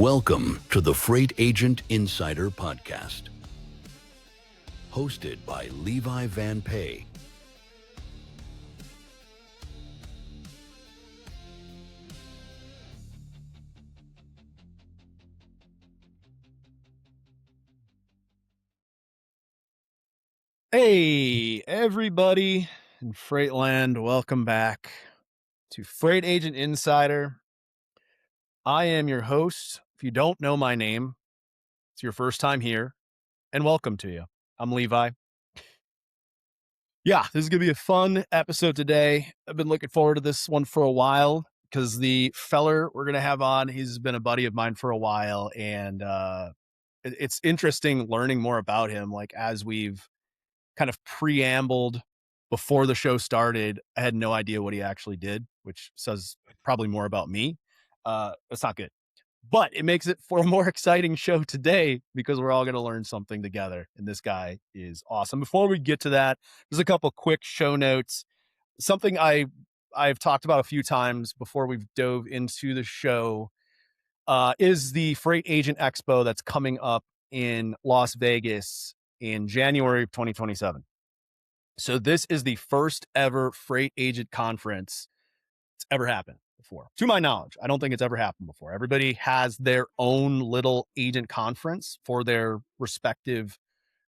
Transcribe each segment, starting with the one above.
Welcome to the Freight Agent Insider Podcast, hosted by Levi Van Pay. Hey, everybody in Freightland, welcome back to Freight Agent Insider. I am your host. If you don't know my name, it's your first time here, and welcome to you. I'm Levi. Yeah, this is going to be a fun episode today. I've been looking forward to this one for a while because the feller we're going to have on, he's been a buddy of mine for a while, and it's interesting learning more about him, like as we've kind of preambled before the show started. I had no idea what he actually did, which says probably more about me. That's not good, but it makes it for a more exciting show today because we're all going to learn something together. And this guy is awesome. Before we get to that, there's a couple quick show notes. Something I've talked about a few times before we've dove into the show is the Freight Agent Expo that's coming up in Las Vegas in January of 2027. So this is the first ever freight agent conference that's ever happened before. To my knowledge, I don't think it's ever happened before. Everybody has their own little agent conference for their respective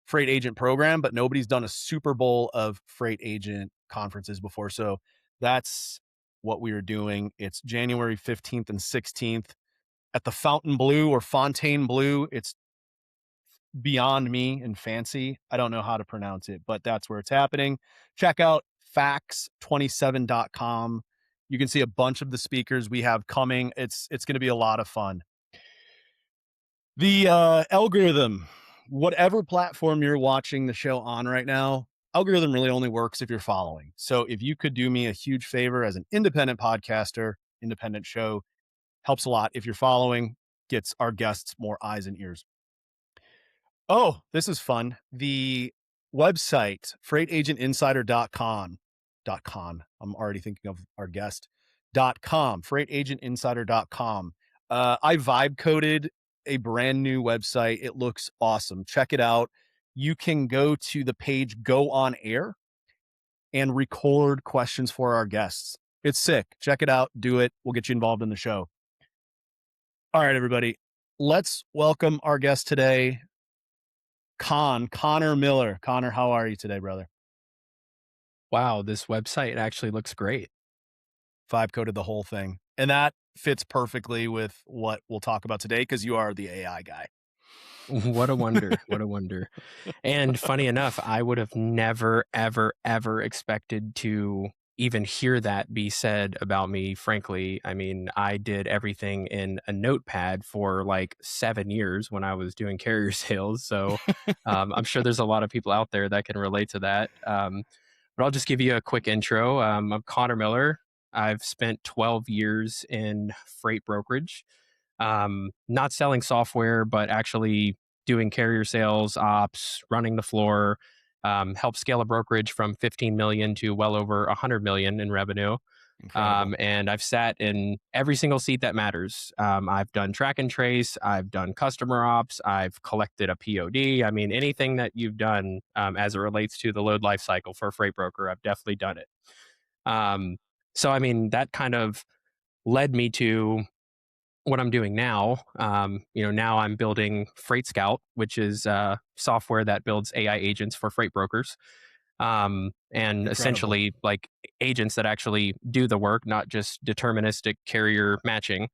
freight agent program, but nobody's done a Super Bowl of freight agent conferences before. So that's what we are doing. It's January 15th and 16th at the Fontainebleau. It's beyond me and fancy. I don't know how to pronounce it, but that's where it's happening. Check out fax27.com. You can see a bunch of the speakers we have coming. It's going to be a lot of fun. The algorithm, whatever platform you're watching the show on right now, algorithm really only works if you're following. So if you could do me a huge favor as an independent podcaster, independent show, helps a lot. If you're following, gets our guests more eyes and ears. Oh, this is fun. The website, freightagentinsider.com. I'm already thinking of our guest. Freightagentinsider.com. I vibe coded a brand new website. It looks awesome. Check it out. You can go to the page Go On Air and record questions for our guests. It's sick. Check it out. Do it. We'll get you involved in the show. All right, everybody. Let's welcome our guest today, Connor Miller. Connor, how are you today, brother? Wow, this website actually looks great. Vibe coded the whole thing. And that fits perfectly with what we'll talk about today because you are the AI guy. What a wonder. What a wonder. And funny enough, I would have never, ever, ever expected to even hear that be said about me. Frankly, I mean, I did everything in a notepad for like 7 years when I was doing carrier sales. So I'm sure there's a lot of people out there that can relate to that. But I'll just give you a quick intro. I'm Connor Miller. I've spent 12 years in freight brokerage, not selling software, but actually doing carrier sales, ops, running the floor, help scale a brokerage from 15 million to well over 100 million in revenue. And I've sat in every single seat that matters. I've done track and trace. I've done customer ops. I've collected a POD. I mean, anything that you've done as it relates to the load life cycle for a freight broker, I've definitely done it. So, I mean, that kind of led me to what I'm doing now. Now I'm building Freight Scout, which is software that builds AI agents for freight brokers. And essentially like agents that actually do the work, not just deterministic carrier matching,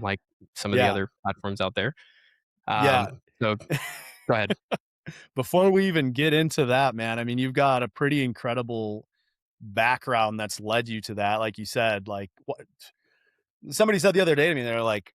like some of the other platforms out there. So go ahead. Before we even get into that, man, I mean, you've got a pretty incredible background that's led you to that. Like you said, like what somebody said the other day to me, they're like,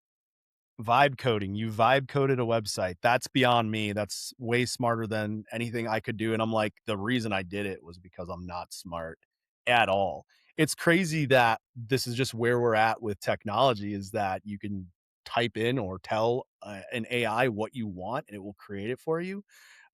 vibe coding. You vibe coded a website. That's beyond me. That's way smarter than anything I could do. And I'm like, the reason I did it was because I'm not smart at all. It's crazy that this is just where we're at with technology, is that you can type in or tell an AI what you want and it will create it for you.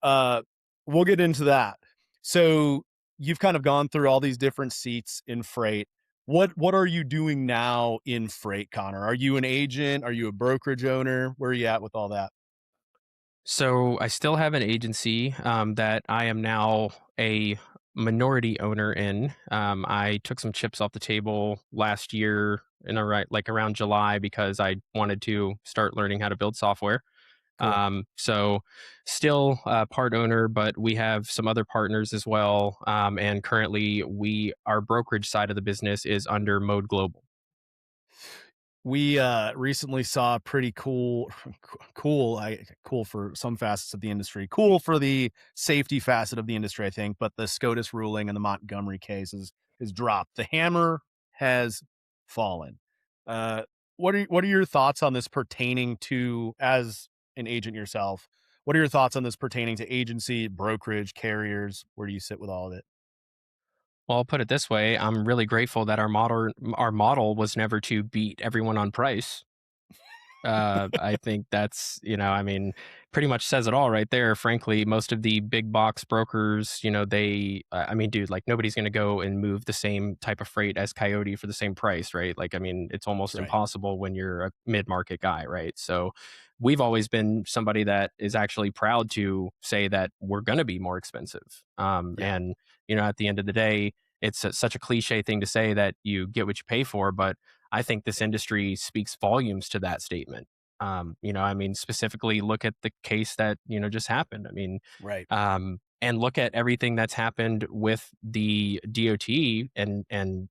We'll get into that. So you've kind of gone through all these different seats in freight. What are you doing now in freight, Connor? Are you an agent? Are you a brokerage owner? Where are you at with all that? So I still have an agency that I am now a minority owner in. I took some chips off the table last year like around July because I wanted to start learning how to build software. Cool. So still part owner, but we have some other partners as well. And currently our brokerage side of the business is under Mode Global. We recently saw a pretty cool cool for some facets of the industry. Cool for the safety facet of the industry, I think, but the SCOTUS ruling and the Montgomery case is dropped. The hammer has fallen. Uh what are your thoughts on this pertaining to, as an agent yourself? What are your thoughts on this pertaining to agency, brokerage, carriers? Where do you sit with all of it? Well, I'll put it this way: I'm really grateful that our model was never to beat everyone on price. I think that's, I mean, pretty much says it all right there. Frankly, most of the big box brokers, I mean, dude, like nobody's going to go and move the same type of freight as Coyote for the same price, right? Like, I mean, it's almost Right. impossible when you're a mid market guy, right? So we've always been somebody that is actually proud to say that we're going to be more expensive. Yeah. And, at the end of the day, it's such a cliche thing to say that you get what you pay for, but I think this industry speaks volumes to that statement. I mean, specifically look at the case that, just happened. I mean, Right. and look at everything that's happened with the DOT and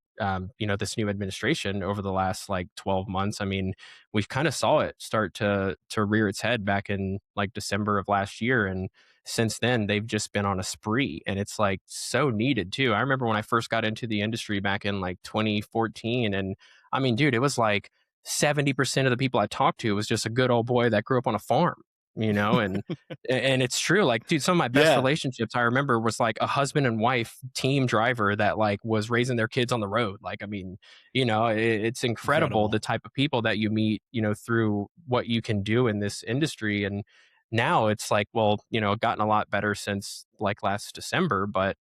this new administration over the last like 12 months. I mean, we kind of saw it start to rear its head back in like December of last year. And since then they've just been on a spree, and it's like so needed too. I remember when I first got into the industry back in like 2014, and I mean, dude, it was like 70% of the people I talked to was just a good old boy that grew up on a farm, and it's true. Like, dude, some of my best Yeah. relationships I remember was like a husband and wife team driver that like was raising their kids on the road. Like, I mean, it's incredible the Incredible. type of people that you meet, through what you can do in this industry. And now it's like, well, gotten a lot better since like last December, but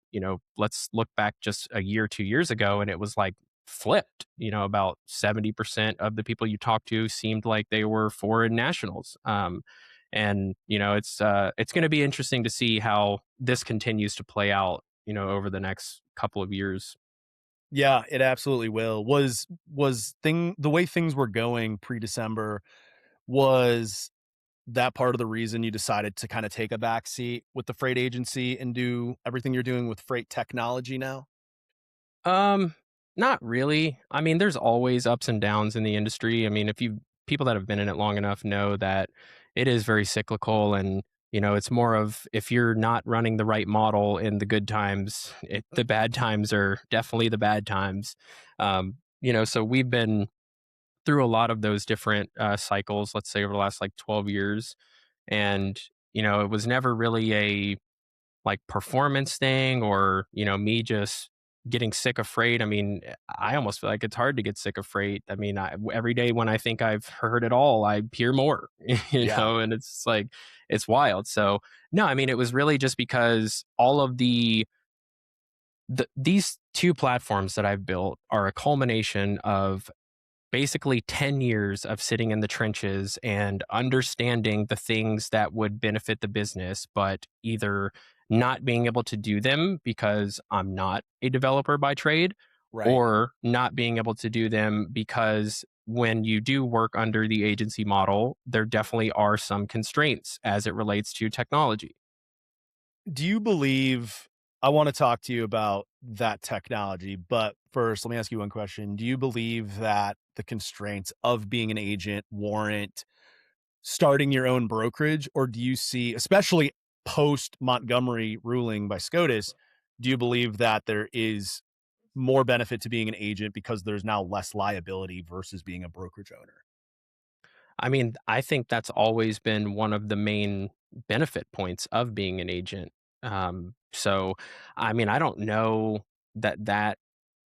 let's look back just a year, 2 years ago, and it was like flipped. About 70% of the people you talk to seemed like they were foreign nationals. And it's going to be interesting to see how this continues to play out, over the next couple of years. Yeah, it absolutely will. Was thing the way things were going pre-December, was that part of the reason you decided to kind of take a back seat with the freight agency and do everything you're doing with freight technology now? Um, Not really. I mean, there's always ups and downs in the industry. I mean, if you people that have been in it long enough know that it is very cyclical, and it's more of if you're not running the right model in the good times, the bad times are definitely the bad times. So we've been through a lot of those different cycles, let's say over the last like 12 years. And, it was never really a like performance thing or, me just getting sick of freight. I mean, I almost feel like it's hard to get sick of freight. I mean, every day when I think I've heard it all, I hear more, Yeah. and it's like, it's wild. So, no, I mean, it was really just because all of these two platforms that I've built are a culmination of basically 10 years of sitting in the trenches and understanding the things that would benefit the business, but either not being able to do them because I'm not a developer by trade, Right. or not being able to do them because when you do work under the agency model, there definitely are some constraints as it relates to technology. Do you believe, I want to talk to you about that technology, but first, let me ask you one question. Do you believe that the constraints of being an agent warrant starting your own brokerage, or do you see, especially post Montgomery ruling by SCOTUS, do you believe that there is more benefit to being an agent because there's now less liability versus being a brokerage owner? I mean, I think that's always been one of the main benefit points of being an agent. So, I mean, I don't know that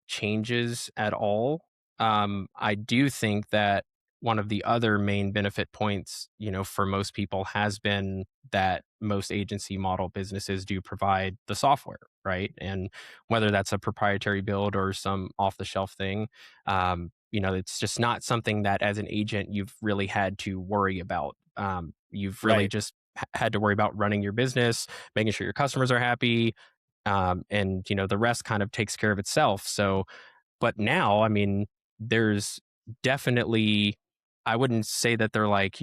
changes at all. I do think that one of the other main benefit points, for most people has been that most agency model businesses do provide the software, right? And whether that's a proprietary build or some off the shelf thing, it's just not something that as an agent you've really had to worry about. You've really Right. just had to worry about running your business, making sure your customers are happy, and the rest kind of takes care of itself. So, but now, I mean, there's definitely, I wouldn't say that they're like,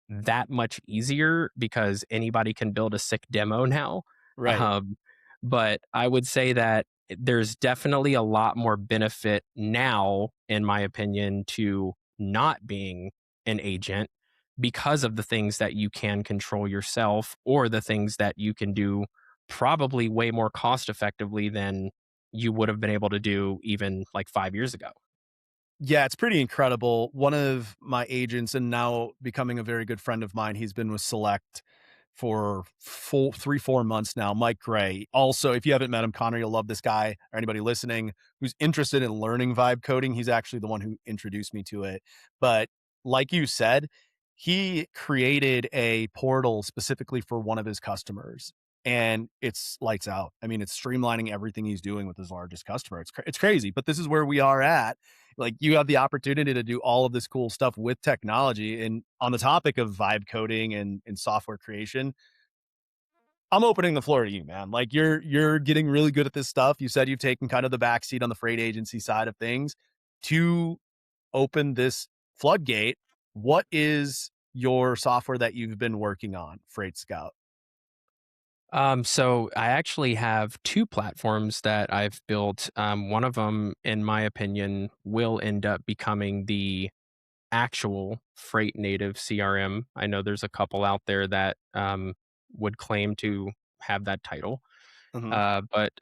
that much easier because anybody can build a sick demo now. Right. Um, but I would say that there's definitely a lot more benefit now, in my opinion, to not being an agent because of the things that you can control yourself or the things that you can do probably way more cost effectively than you would have been able to do even like 5 years ago. Yeah, it's pretty incredible. One of my agents, and now becoming a very good friend of mine, he's been with Select for 4 months now. Mike Gray. Also, if you haven't met him, Connor, you'll love this guy, or anybody listening who's interested in learning vibe coding. He's actually the one who introduced me to it. But like you said, he created a portal specifically for one of his customers. And it's lights out. I mean, it's streamlining everything he's doing with his largest customer. It's crazy, but this is where we are at. Like, you have the opportunity to do all of this cool stuff with technology. And on the topic of vibe coding and software creation, I'm opening the floor to you, man. Like, you're getting really good at this stuff. You said you've taken kind of the backseat on the freight agency side of things to open this floodgate. What is your software that you've been working on, Freight Scout? So I actually have two platforms that I've built. One of them, in my opinion, will end up becoming the actual Freight native CRM. I know there's a couple out there that would claim to have that title. Mhm. But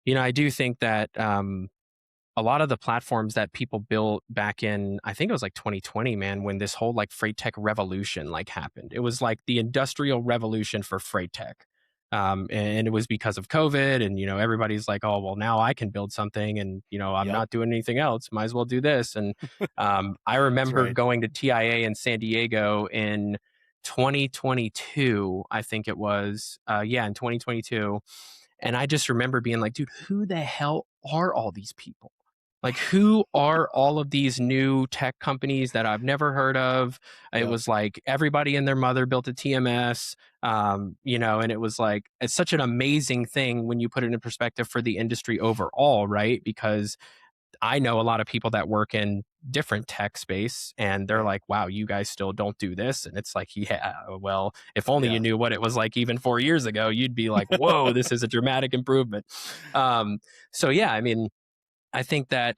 I do think that a lot of the platforms that people built back in, I think it was like 2020, man, when this whole like freight tech revolution like happened. It was like the industrial revolution for freight tech. And it was because of COVID, and everybody's like, oh well, now I can build something, and I'm Yep. not doing anything else, might as well do this. And I That's remember right. going to TIA in San Diego in 2022, I think it was, yeah, in 2022, and I just remember being like, dude, who the hell are all these people? Like, who are all of these new tech companies that I've never heard of? It Yep. was like everybody and their mother built a TMS, and it was like, it's such an amazing thing when you put it in perspective for the industry overall, right? Because I know a lot of people that work in different tech space, and they're Right. like, wow, you guys still don't do this. And it's like, yeah, well, if only you Yeah. knew what it was like even 4 years ago, you'd be like, whoa, this is a dramatic improvement. Um, so yeah, I mean, I think that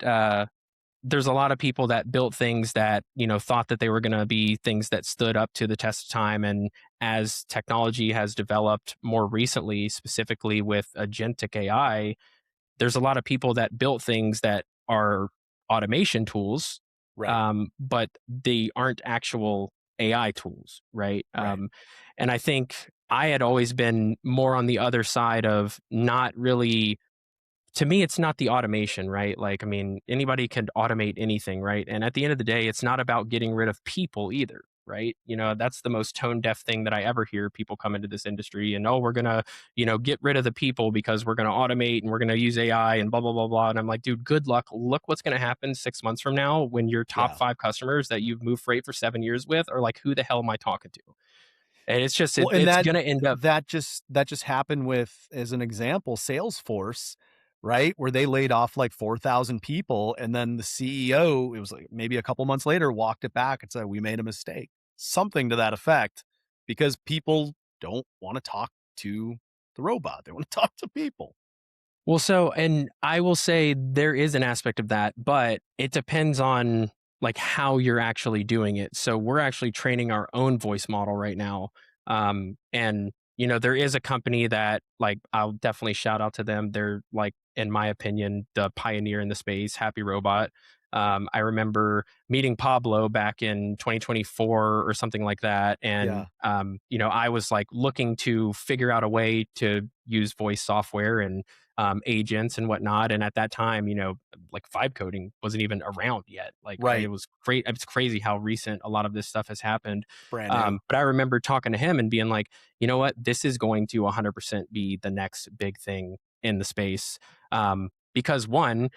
there's a lot of people that built things that thought that they were going to be things that stood up to the test of time, and as technology has developed more recently, specifically with agentic AI, there's a lot of people that built things that are automation tools, Right. but they aren't actual AI tools, right? Right. And I think I had always been more on the other side of not really, to me, it's not the automation, right? Like, I mean, anybody can automate anything, right? And at the end of the day, it's not about getting rid of people either, right? That's the most tone deaf thing that I ever hear. People come into this industry and, oh, we're going to, get rid of the people because we're going to automate and we're going to use AI and blah, blah, blah, blah. And I'm like, dude, good luck. Look what's going to happen 6 months from now when your top Yeah. 5 customers that you've moved freight for 7 years with are like, who the hell am I talking to? And it's just, Well, and it's that going to end up. that just happened with, as an example, Salesforce, right? Where they laid off like 4,000 people, and then the CEO, it was like maybe a couple months later, walked it back and said, "We made a mistake." Something to that effect, because people don't want to talk to the robot. They want to talk to people. Well, so, and I will say there is an aspect of that, but it depends on like how you're actually doing it. So we're actually training our own voice model right now. And there is a company that, like, I'll definitely shout out to them. They're like, in my opinion, the pioneer in the space, Happy Robot. I remember meeting Pablo back in 2024 or something like that. And, Yeah. I was like looking to figure out a way to use voice software and agents and whatnot. And at that time, like vibe coding wasn't even around yet. Like it Right. was great. It's crazy how recent a lot of this stuff has happened. Brand new. But I remember talking to him and being like, you know what, this is going to 100% be the next big thing in the space. Because one,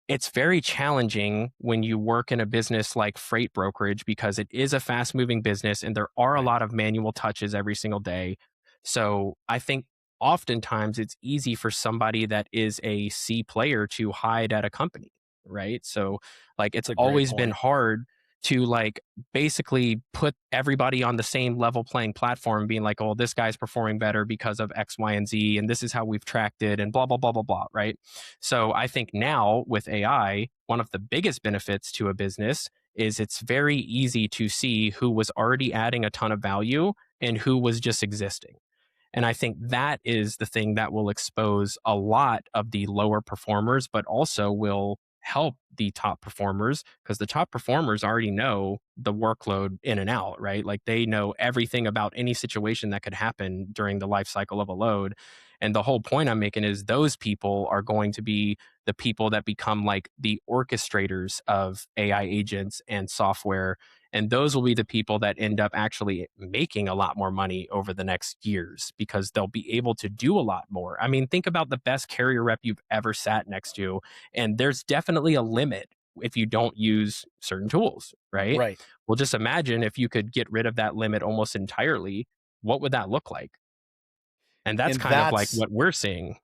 it's very challenging when you work in a business like freight brokerage because it is a fast moving business and there are a Right. lot of manual touches every single day. So I think oftentimes it's easy for somebody that is a C player to hide at a company, right? So like it's That's a great always been point. hard to like basically put everybody on the same level playing platform, being like, oh, this guy's performing better because of X, Y, and Z, and this is how we've tracked it, and blah, blah, blah, blah, blah, right? So I think now with AI, one of the biggest benefits to a business is it's very easy to see who was already adding a ton of value and who was just existing. And I think that is the thing that will expose a lot of the lower performers, but also will help the top performers because the top performers already know the workload in and out, right? Like they know everything about any situation that could happen during the life cycle of a load. And the whole point I'm making is those people are going to be the people that become like the orchestrators of AI agents and software, and those will be the people that end up actually making a lot more money over the next years because they'll be able to do a lot more. I mean, think about the best carrier rep you've ever sat next to, and there's definitely a limit if you don't use certain tools, right? Right. Well, just imagine if you could get rid of that limit almost entirely, what would that look like? And that's And kind of like that's what we're seeing.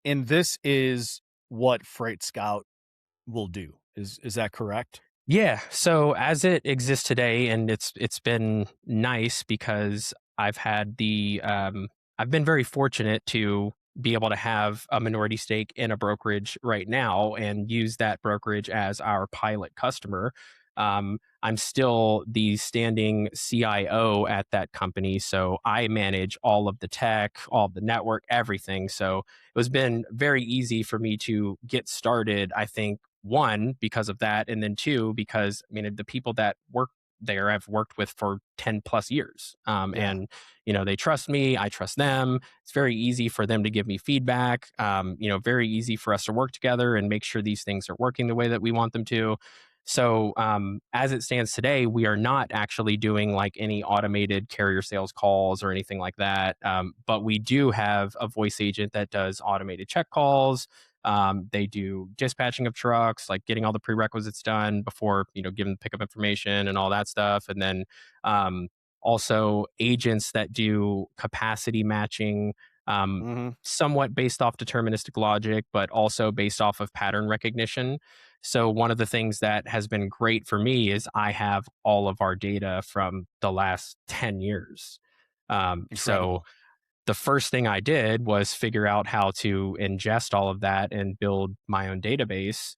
and this is what Freight Scout will do. Is that correct? Yeah. So as it exists today, and it's been nice because I've been very fortunate to be able to have a minority stake in a brokerage right now and use that brokerage as our pilot customer. I'm still the standing CIO at that company, so I manage all of the tech, all of the network, everything. So it has been very easy for me to get started. I think one because of that, and then two because I mean the people that work there I've worked with for 10 plus years, Yeah. and they trust me, I trust them. It's very easy for them to give me feedback, very easy for us to work together and make sure these things are working the way that we want them to. So as it stands today, we are not actually doing like any automated carrier sales calls or anything like that, but we do have a voice agent that does automated check calls. They do dispatching of trucks, like getting all the prerequisites done before, giving pickup information and all that stuff. And then um, also agents that do capacity matching, Hmm. somewhat based off deterministic logic, but also based off of pattern recognition. So one of the things that has been great for me is I have all of our data from the last 10 years. So Incredible. the first thing I did was figure out how to ingest all of that and build my own database.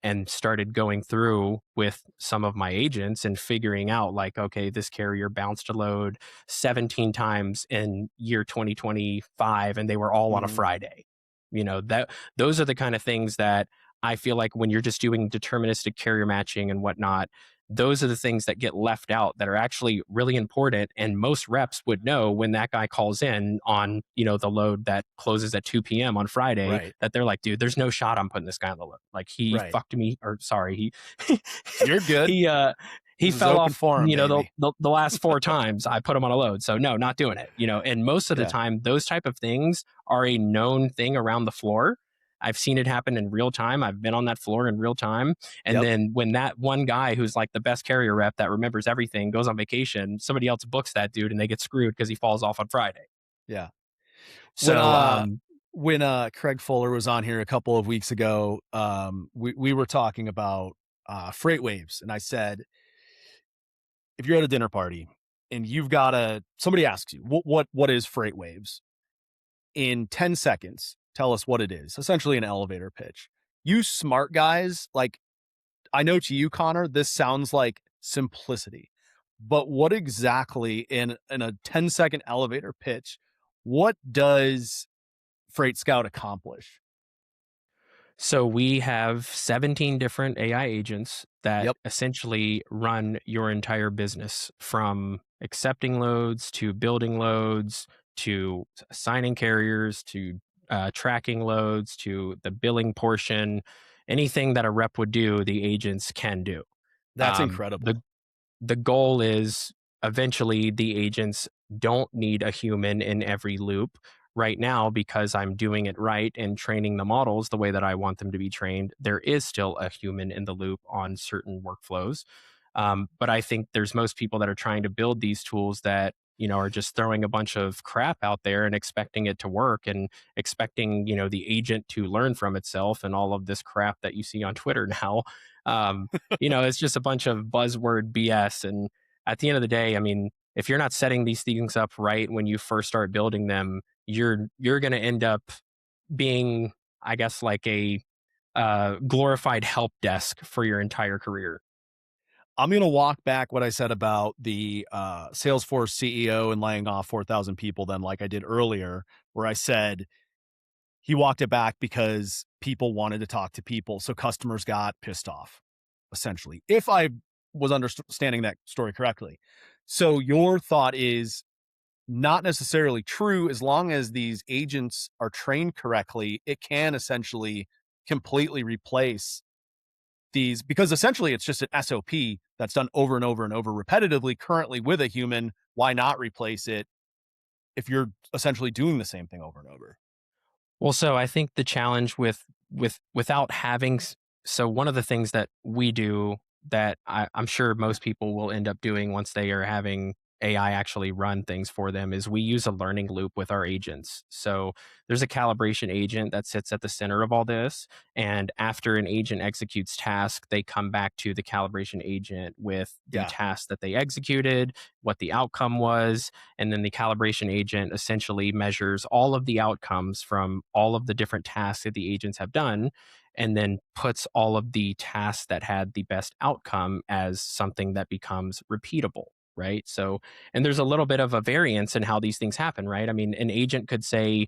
And started going through with some of my agents and figuring out like, okay, this carrier bounced a load 17 times in year 2025 and they were all on a Hmm. Friday. That those are the kind of things that I feel like when you're just doing deterministic carrier matching and whatnot, those are the things that get left out that are actually really important, and most reps would know when that guy calls in on the load that closes at 2 p.m. on Friday, Right. that they're like, dude, there's no shot I'm putting this guy on the load. Like he Right. fucked me, or sorry, he You're good. he This is fell open off forum, baby. the last four times I put him on a load, so no, not doing it. And most of the Yeah. time those type of things are a known thing around the floor. I've seen it happen in real time. I've been on that floor in real time. And Yep. then when that one guy who's like the best carrier rep that remembers everything goes on vacation, somebody else books that dude and they get screwed because he falls off on Friday. Yeah. When So Craig Fuller was on here a couple of weeks ago, we were talking about freight waves, and I said, if you're at a dinner party and you've got somebody asks you what is freight waves, in 10 seconds, tell us what it is. Essentially an elevator pitch. You smart guys, like, I know to you, Connor, this sounds like simplicity, but what exactly in a 10-second elevator pitch, what does Freight Scout accomplish? So we have 17 different AI agents that Yep. essentially run your entire business, from accepting loads to building loads to assigning carriers to tracking loads to the billing portion. Anything that a rep would do, the agents can do. That's Um, incredible. the the goal is eventually the agents don't need a human in every loop. Right now, because I'm doing it right and training the models the way that I want them to be trained, there is still a human in the loop on certain workflows. But I think there's most people that are trying to build these tools that, are just throwing a bunch of crap out there and expecting it to work, and expecting, the agent to learn from itself, and all of this crap that you see on Twitter now. Um, it's just a bunch of buzzword BS. And at the end of the day, I mean, if you're not setting these things up right when you first start building them, you're going to end up being, I guess, like a glorified help desk for your entire career. I'm going to walk back what I said about the Salesforce CEO and laying off 4,000 people, then, like I did earlier, where I said he walked it back because people wanted to talk to people. So customers got pissed off, essentially, if I was understanding that story correctly. So your thought is not necessarily true. As long as these agents are trained correctly, it can essentially completely replace these, because essentially it's just an SOP that's done over and over and over repetitively currently with a human. Why not replace it if you're essentially doing the same thing over and over? Well, so I think the challenge without having so one of the things that we do that I'm sure most people will end up doing once they are having AI actually run things for them is we use a learning loop with our agents. So there's a calibration agent that sits at the center of all this. And after an agent executes task, they come back to the calibration agent with the Yeah. task that they executed, what the outcome was, and then the calibration agent essentially measures all of the outcomes from all of the different tasks that the agents have done, and then puts all of the tasks that had the best outcome as something that becomes repeatable. Right. So, and there's a little bit of a variance in how these things happen. Right. I mean, an agent could say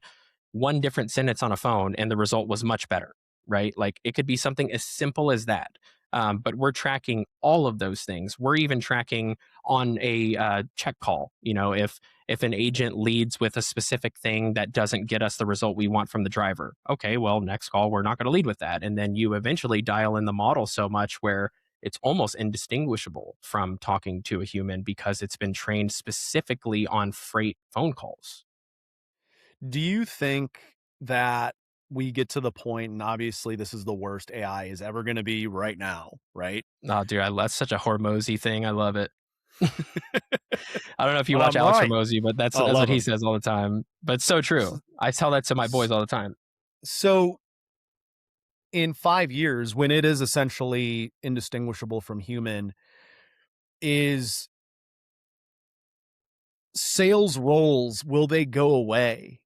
one different sentence on a phone and the result was much better. Right. Like it could be something as simple as that. But we're tracking all of those things. We're even tracking on a check call. If an agent leads with a specific thing that doesn't get us the result we want from the driver, okay, well, next call we're not going to lead with that. And then you eventually dial in the model so much where it's almost indistinguishable from talking to a human because it's been trained specifically on freight phone calls. Do you think that we get to the point, and obviously this is the worst AI is ever going to be right now, right? Oh, dude, that's such a Hormozy thing. I love it. I don't know if you But watch I'm Alex right. Hormozy, but that's Oh, that's what love he him. says all the time. But it's so true. I tell that to my boys all the time. So in 5 years, when it is essentially indistinguishable from human, is sales roles, will they go away?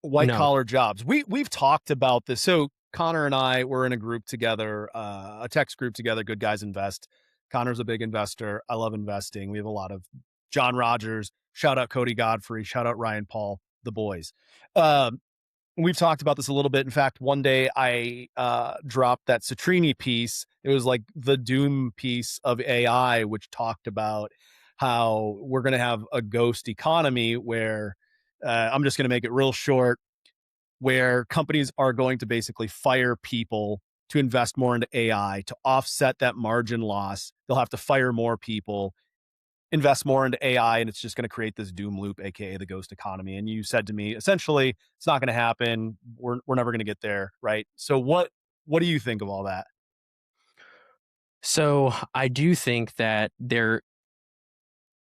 White No, collar jobs. We've talked about this. So Connor and I were in a group together, a text group together, Good Guys Invest. Connor's a big investor. I love investing. We have a lot of John Rogers, shout out Cody Godfrey, shout out Ryan Paul, the boys. Um, we've talked about this a little bit. In fact, one day I dropped that Citrini piece. It was like the doom piece of AI, which talked about how we're going to have a ghost economy where I'm just going to make it real short, where companies are going to basically fire people to invest more into AI to offset that margin loss. They'll have to fire more people, invest more into AI, and it's just going to create this doom loop, aka the ghost economy. And you said to me, essentially, it's not going to happen. We're never going to get there, right? So what do you think of all that? so I do think that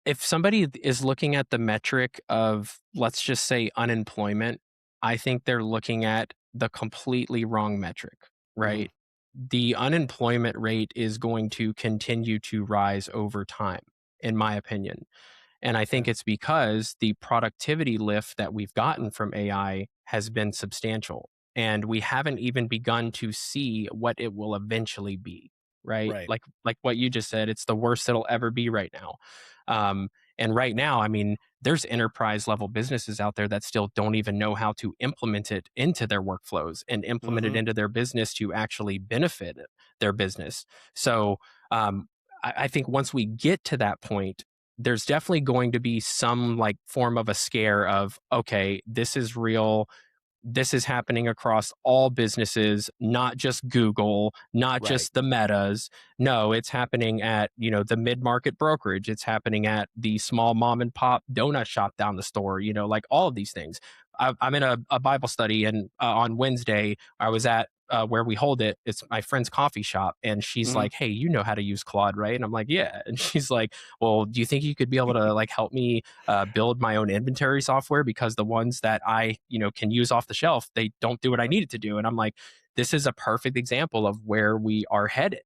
if somebody is looking at the metric of, let's just say, unemployment, I think they're looking at the completely wrong metric, Mm, right? The unemployment rate is going to continue to rise over time, in my opinion. And I think okay. it's because the productivity lift that we've gotten from AI has been substantial. And we haven't even begun to see what it will eventually be, right? Right. Like what you just said, it's the worst it'll ever be right now. And right now, I mean, there's enterprise level businesses out there that still don't even know how to implement it into their workflows and implement it Hmm. into their business to actually benefit their business. So I think once we get to that point, there's definitely going to be some like form of a scare of, okay, this is real, this is happening across all businesses, not just Google, not Right. just the metas. No, it's happening at, the mid-market brokerage. It's happening at the small mom and pop donut shop down the store, like all of these things. I'm in a Bible study, and on Wednesday, I was at where we hold it. It's my friend's coffee shop. And she's Hmm. like, "Hey, you know how to use Claude, right?" And I'm like, "Yeah." And she's like, "Well, do you think you could be able to like help me build my own inventory software, because the ones that I can use off the shelf, they don't do what I need it to do." And I'm like, this is a perfect example of where we are headed,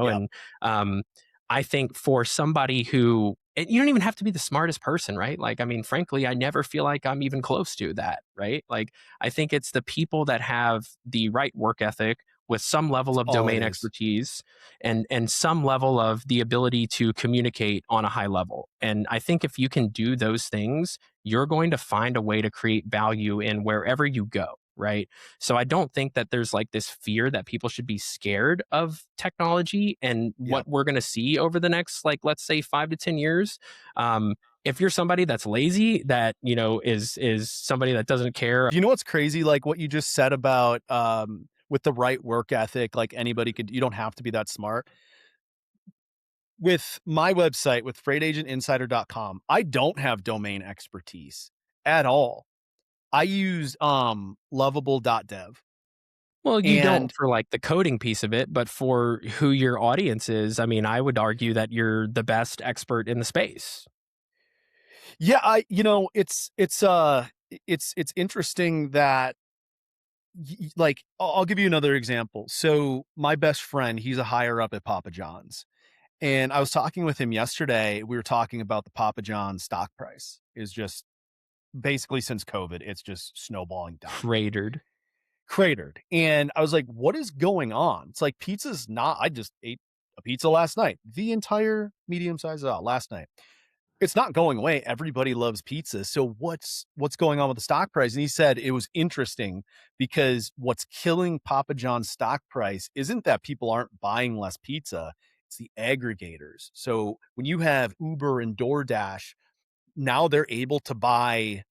Yep. and um, I think for somebody who, and you don't even have to be the smartest person, right? Like, I mean, frankly, I never feel like I'm even close to that, right? Like, I think it's the people that have the right work ethic with some level That's of all it domain is. expertise and some level of the ability to communicate on a high level. And I think if you can do those things, you're going to find a way to create value in wherever you go, right? So I don't think that there's like this fear that people should be scared of technology and Yep. what we're going to see over the next, like, let's say 5 to 10 years. If you're somebody that's lazy, that is somebody that doesn't care. You know what's crazy? Like what you just said about with the right work ethic, like anybody could, you don't have to be that smart. With my website, with freightagentinsider.com, I don't have domain expertise at all. I use lovable.dev. Well, you don't And for like the coding piece of it, but for who your audience is, I mean, I would argue that you're the best expert in the space. yeah, it's interesting that like I'll give you another example. So my best friend, he's a higher up at Papa John's. And I was talking with him yesterday. We were talking about the Papa John's stock price is just basically since COVID, it's just snowballing down, Cratered. cratered. And I was like, what is going on? It's like pizza's not, I just ate a pizza last night, the entire medium size last night. It's not going away. Everybody loves pizza. So what's going on with the stock price? And he said it was interesting because what's killing Papa John's stock price isn't that people aren't buying less pizza, it's the aggregators. So when you have Uber and DoorDash, now they're able to buy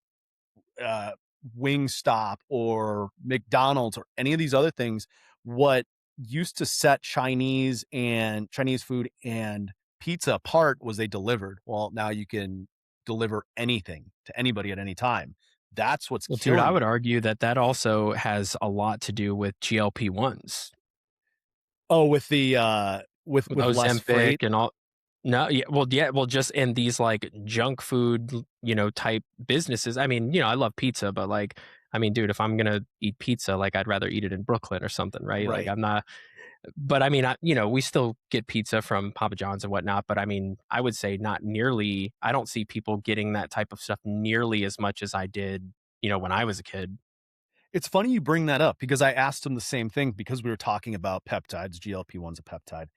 uh, Wingstop or McDonald's or any of these other things. What used to set Chinese food and pizza apart was they delivered. Well, now you can deliver anything to anybody at any time. That's what's Well, dude, I killing would it. argue that that also has a lot to do with GLP-1s, Oh, with the with with less Ozempic freight. and all. No, yeah, well, just in these like junk food, type businesses. I mean, I love pizza, but like, I mean, dude, if I'm gonna eat pizza, like, I'd rather eat it in Brooklyn or something, right? Like, Right. I'm not. But I mean, we still get pizza from Papa John's and whatnot. But I mean, I would say not nearly. I don't see people getting that type of stuff nearly as much as I did, when I was a kid. It's funny you bring that up because I asked him the same thing because we were talking about peptides. GLP-1's a peptide.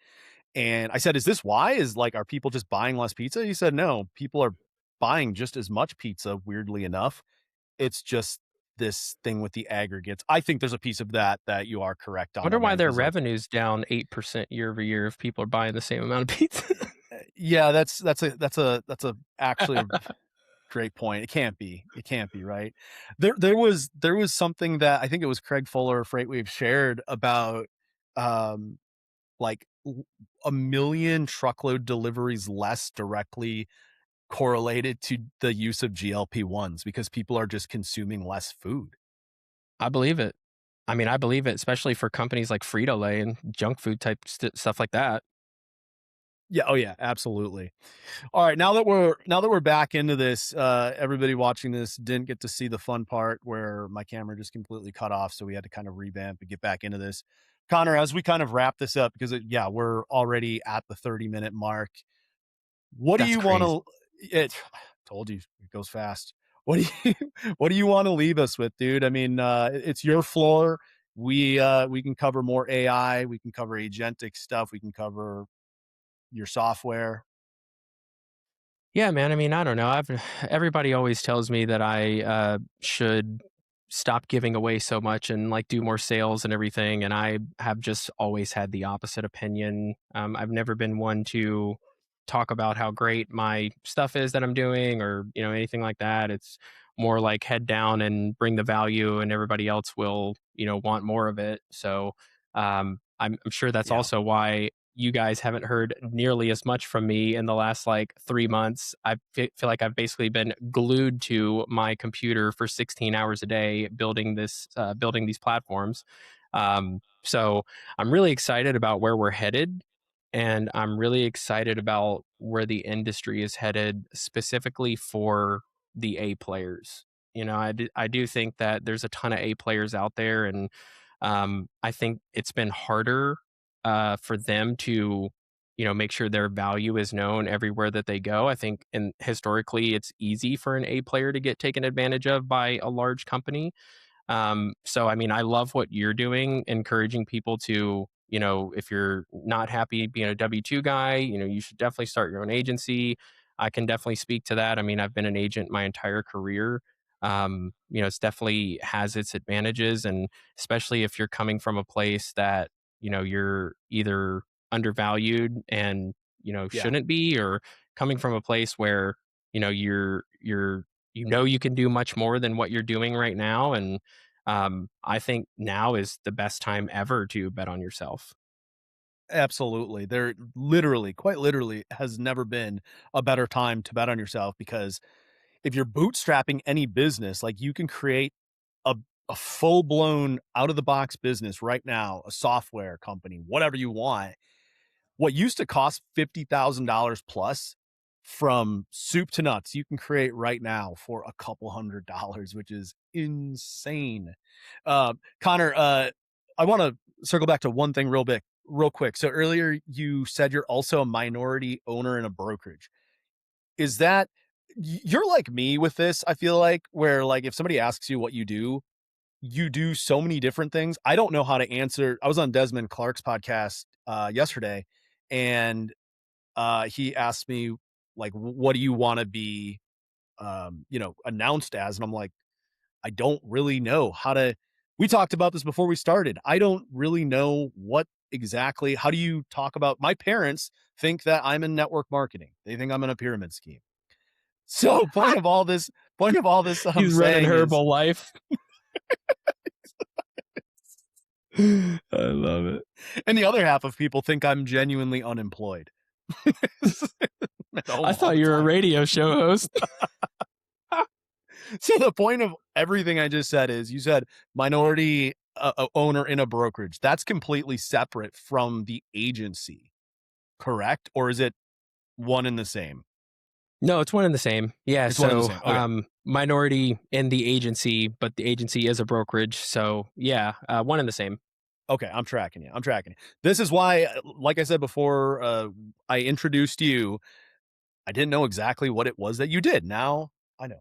And I said, "Is this why? Is like, are people just buying less pizza?" He said, "No, people are buying just as much pizza, weirdly enough. It's just this thing with the aggregates." I think there's a piece of that you are correct I on wonder though, why man, their 'cause like, revenue's down 8% year over year if people are buying the same amount of pizza. yeah, that's a actually a great point. It can't be, right? There was something that I think it was Craig Fuller of FreightWave shared about, um, like, 1,000,000 truckload deliveries less directly correlated to the use of GLP-1s because people are just consuming less food. I believe it. I mean, I believe it, especially for companies like Frito-Lay and junk food type stuff like that. Yeah, oh yeah, absolutely. All right, now that we're back into this, everybody watching this didn't get to see the fun part where my camera just completely cut off, so we had to kind of revamp and get back into this. Connor, as we kind of wrap this up, because yeah, we're already at the 30-minute mark. What do That's you want crazy. to? It told you it goes fast. What do you what do you want to leave us with, dude? I mean, it's your floor. We can cover more AI. We can cover agentic stuff. We can cover your software. Yeah, man. I mean, I don't know. Everybody always tells me that I should stop giving away so much and like do more sales and everything. And I have just always had the opposite opinion. I've never been one to talk about how great my stuff is that I'm doing or, anything like that. It's more like head down and bring the value and everybody else will, want more of it. So I'm sure that's Yeah. also why you guys haven't heard nearly as much from me in the last like 3 months. Feel like I've basically been glued to my computer for 16 hours a day building building these platforms. So I'm really excited about where we're headed. And I'm really excited about where the industry is headed specifically for the A players. I do think that there's a ton of A players out there, and I think it's been harder for them to, make sure their value is known everywhere that they go. I think, and historically, it's easy for an A player to get taken advantage of by a large company. So I mean, I love what you're doing, encouraging people to, if you're not happy being a W-2 guy, you should definitely start your own agency. I can definitely speak to that. I mean, I've been an agent my entire career. It's definitely has its advantages, and especially if you're coming from a place that, you're either undervalued and, Yeah. shouldn't be, or coming from a place where, you can do much more than what you're doing right now. And I think now is the best time ever to bet on yourself. Absolutely. There literally, quite literally, has never been a better time to bet on yourself because if you're bootstrapping any business, like you can create a a full-blown out of the box business right now, a software company, whatever you want. What used to cost $50,000 plus from soup to nuts, you can create right now for a couple $100, which is insane. Connor, I want to circle back to one thing real quick. So earlier you said you're also a minority owner in a brokerage. Is that you're like me with this? I feel like where like if somebody asks you what you do so many different things. I don't know how to answer. I was on Desmond Clark's podcast yesterday, and he asked me like, "What do you want to be, announced as?" And I'm like, "I don't really know how to." We talked about this before we started. I don't really know what exactly. How do you talk about? My parents think that I'm in network marketing. They think I'm in a pyramid scheme. So point of all this that I'm He's running saying is Herbalife. I love it. and the other half of people think I'm genuinely unemployed. At home I all thought the you were a time. radio show host. So the point of everything I just said is you said minority owner in a brokerage. That's completely separate from the agency, correct? Or is it one and the same? No, it's one and the same. Yeah. It's one and the So, same. Okay. minority in the agency, but the agency is a brokerage. So, yeah, one and the same. Okay, I'm tracking you. I'm tracking you. This is why, like I said before, I introduced you. I didn't know exactly what it was that you did. Now I know.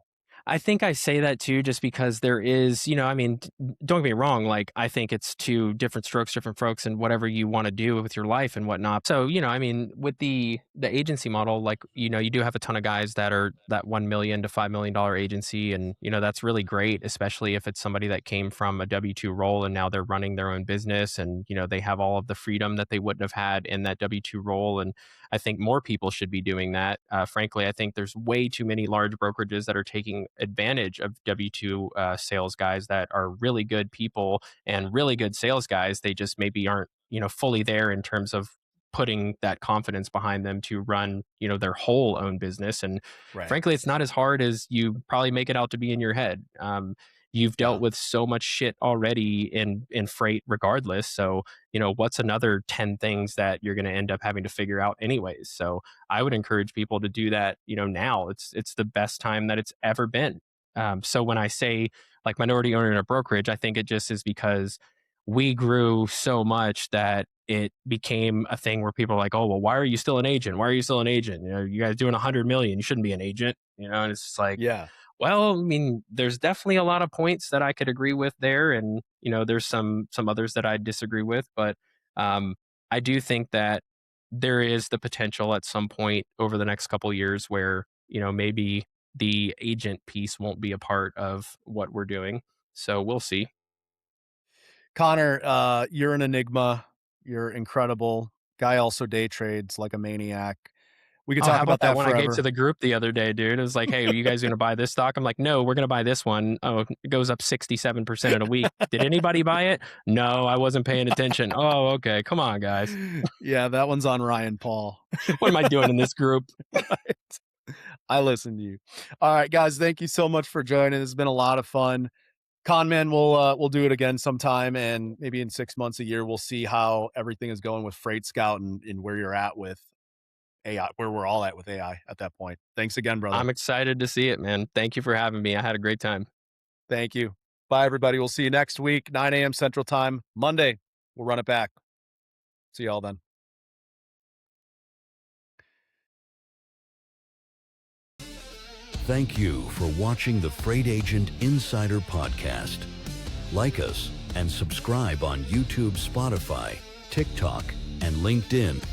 I think I say that too, just because there is, I mean, don't get me wrong. Like, I think it's two different strokes, different folks, and whatever you want to do with your life and whatnot. So, I mean, with the agency model, like, you do have a ton of guys that are that $1 million to $5 million agency, and that's really great, especially if it's somebody that came from a W-2 role and now they're running their own business, and they have all of the freedom that they wouldn't have had in that W-2 role. And I think more people should be doing that. Frankly, I think there's way too many large brokerages that are taking advantage of W-2 sales guys that are really good people and really good sales guys. They just maybe aren't, fully there in terms of putting that confidence behind them to run, their whole own business. And Right. frankly, it's not as hard as you probably make it out to be in your head. You've Yeah. dealt with so much shit already in freight regardless. So, what's another 10 things that you're going to end up having to figure out anyways? So I would encourage people to do that, now. It's the best time that it's ever been. So when I say like minority owner in a brokerage, I think it just is because we grew so much that it became a thing where people are like, oh, well, why are you still an agent? Why are you still an agent? You guys doing 100 million, you shouldn't be an agent, and it's just like, Yeah. well, I mean, there's definitely a lot of points that I could agree with there, and there's some others that I disagree with, but um, I do think that there is the potential at some point over the next couple years where maybe the agent piece won't be a part of what we're doing. So we'll see. Connor, you're an enigma. You're incredible. Guy also day trades like a maniac. We could Oh, talk how about about that that one I gave to forever. the group the other day, dude? It was like, hey, are you guys going to buy this stock? I'm like, no, we're going to buy this one. Oh, it goes up 67% in a week. Did anybody buy it? No, I wasn't paying attention. Oh, okay. Come on, guys. Yeah, that one's on Ryan Paul. What am I doing in this group? Right. I listened to you. All right, guys, thank you so much for joining. It's been a lot of fun. Conman, we'll do it again sometime, and maybe in 6 months, a year, we'll see how everything is going with Freight Scout and where you're at with AI, where we're all at with AI at that point. Thanks again, brother. I'm excited to see it, man. Thank you for having me. I had a great time. Thank you. Bye, everybody. We'll see you next week, 9 a.m. Central Time. Monday, we'll run it back. See y'all then. Thank you for watching the Freight Agent Insider Podcast. Like us and subscribe on YouTube, Spotify, TikTok, and LinkedIn